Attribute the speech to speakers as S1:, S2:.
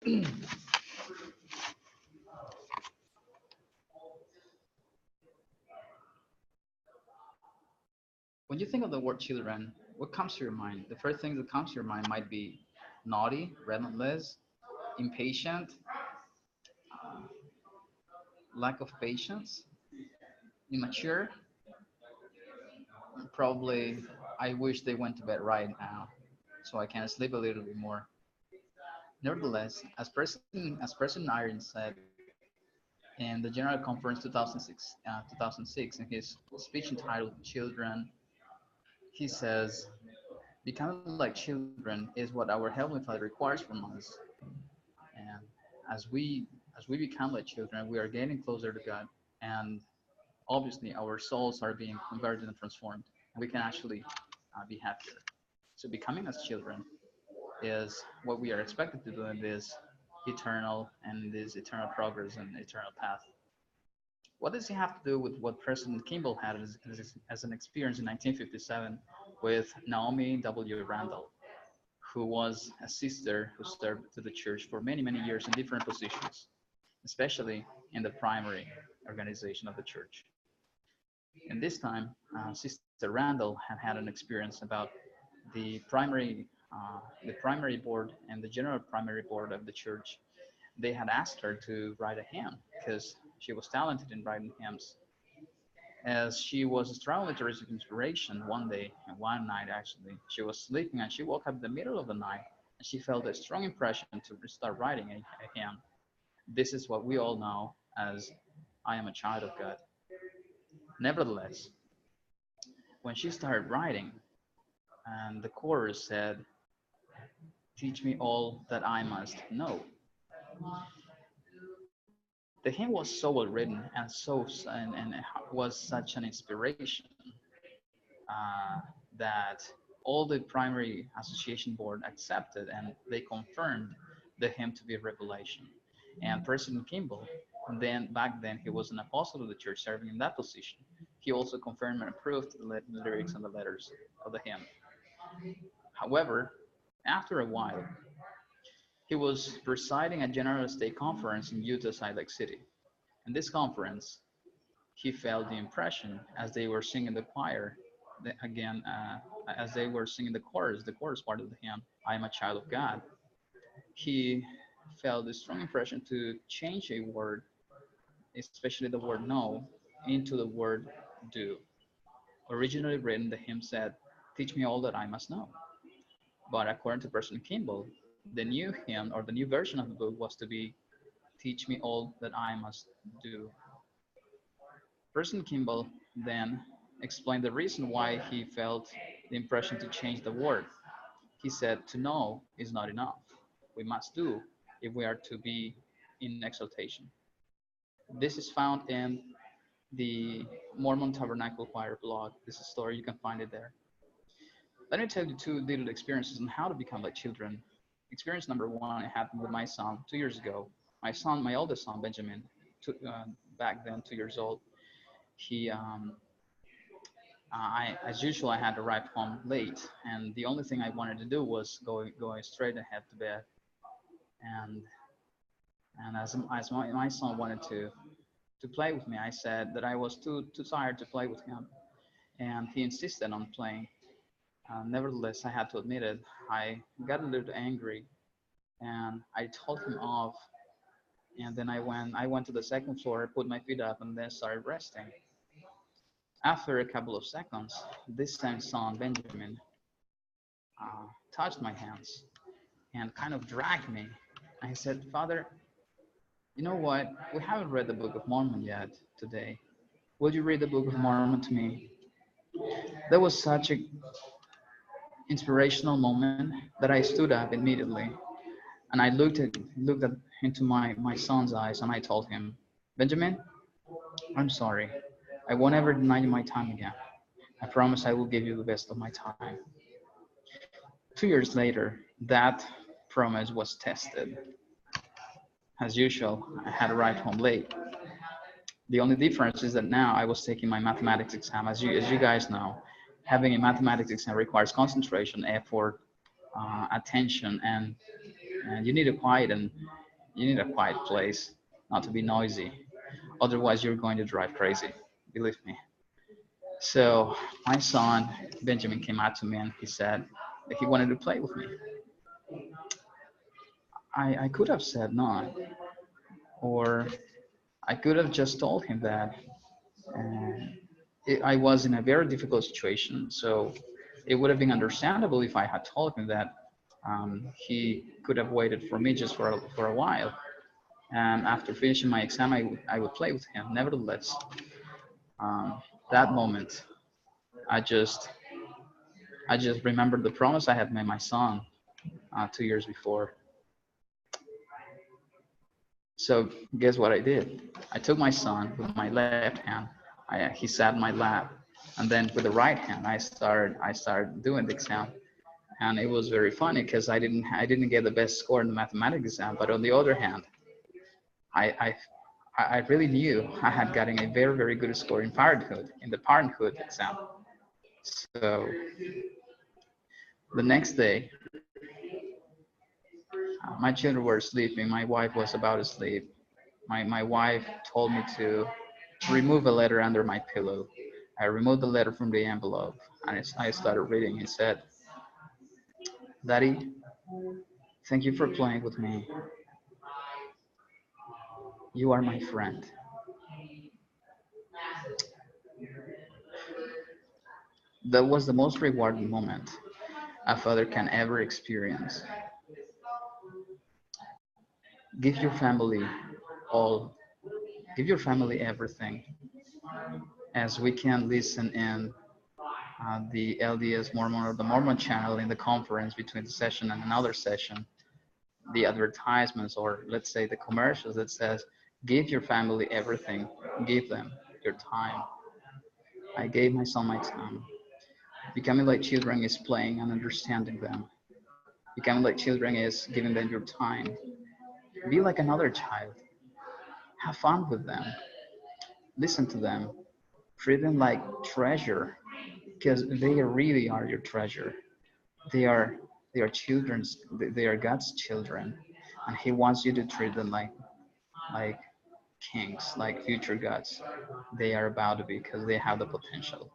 S1: When you think of the word children, what comes to your mind? The first thing that comes to your mind might be naughty, relentless, impatient, lack of patience, immature. Probably, I wish they went to bed right now so I can sleep a little bit more. Nevertheless, as President Iron said in the General Conference 2006, in his speech entitled "Children," he says, "Becoming like children is what our Heavenly Father requires from us." And as we as we become like children, we are getting closer to God, and obviously our souls are being converted and transformed, and we can actually be happier. So becoming as children is what we are expected to do in this eternal progress and eternal path. What does it have to do with what President Kimball had as an experience in 1957 with Naomi W. Randall, who was a sister who served to the church for many, many years in different positions, especially in the primary organization of the church. And this time, Sister Randall had an experience about the primary, the primary board and the general primary board of the church. They had asked her to write a hymn because she was talented in writing hymns. As she was struggling to receive inspiration one day, and one night actually, she was sleeping and she woke up in the middle of the night and she felt a strong impression to start writing a hymn. This is what we all know as "I am a child of God." Nevertheless, when she started writing, and the chorus said, "Teach me all that I must know." The hymn was so well written and and it was such an inspiration that all the primary association board accepted and they confirmed the hymn to be a revelation. And President Kimball, then back then he was an apostle of the church serving in that position. He also confirmed and approved the lyrics and the letters of the hymn. However, after a while, he was presiding a General State Conference in Utah Salt Lake City. In this conference, he felt the impression as they were singing the choir, as they were singing the chorus part of the hymn, "I am a child of God." He felt a strong impression to change a word, especially the word "know," into the word "do." Originally written, the hymn said, "Teach me all that I must know." But according to President Kimball, the new hymn or the new version of the book was to be, "Teach me all that I must do." President Kimball then explained the reason why he felt the impression to change the word. He said, "To know is not enough. We must do if we are to be in exaltation." This is found in the Mormon Tabernacle Choir blog. This is a story, you can find it there. Let me tell you two little experiences on how to become like children. Experience number one, it happened with my son 2 years ago. My oldest son, Benjamin, back then 2 years old, he as usual, I had to arrive home late, and the only thing I wanted to do was going straight ahead to bed. And my son wanted to play with me, I said that I was too tired to play with him, and he insisted on playing. Nevertheless, I had to admit it. I got a little angry, and I told him off. And then I went to the second floor, put my feet up, and then started resting. After a couple of seconds, this same son, Benjamin, touched my hands and kind of dragged me. And he said, "Father, you know what? We haven't read the Book of Mormon yet today. Will you read the Book of Mormon to me?" That was such an inspirational moment that I stood up immediately and I looked into my son's eyes and I told him, "Benjamin, I'm sorry. I won't ever deny you my time again. I promise I will give you the best of my time." 2 years later, that promise was tested. As usual, I had arrived home late. The only difference is that now I was taking my mathematics exam. As you guys know, having a mathematics exam requires concentration, effort, attention, and and you need a quiet place, not to be noisy. Otherwise, you're going to drive crazy. Believe me. So my son Benjamin came out to me and he said that he wanted to play with me. I could have said no, or I could have just told him that I was in a very difficult situation. So it would have been understandable if I had told him that he could have waited for me just for a while. And after finishing my exam, I would play with him. Nevertheless, um, that moment, I just I just remembered the promise I had made my son 2 years before. So guess what I did? I took my son with my left hand. He sat in my lap, and then with the right hand, I started doing the exam, and it was very funny because I didn't get the best score in the mathematics exam, but on the other hand, I I I really knew I had gotten a very good score in parenthood in the parenthood exam. So the next day, my children were sleeping. My wife was about to sleep. My wife told me to remove a letter under my pillow. I removed the letter from the envelope and I started reading. It said, Daddy, thank you for playing with me. You are my friend. That was the most rewarding moment a father can ever experience. Give your family all, give your family everything. As we can listen in the LDS Mormon or the Mormon channel in the conference between the session and another session, the advertisements or let's say the commercials that says, give your family everything, give them your time. I gave my son my time. Becoming like children is playing and understanding them. Becoming like children is giving them your time. Be like another child. Have fun with them. Listen to them. Treat them like treasure because they really are your treasure. They are they are children's they are God's children, and He wants you to treat them like kings, like future gods. They are about to be because they have the potential.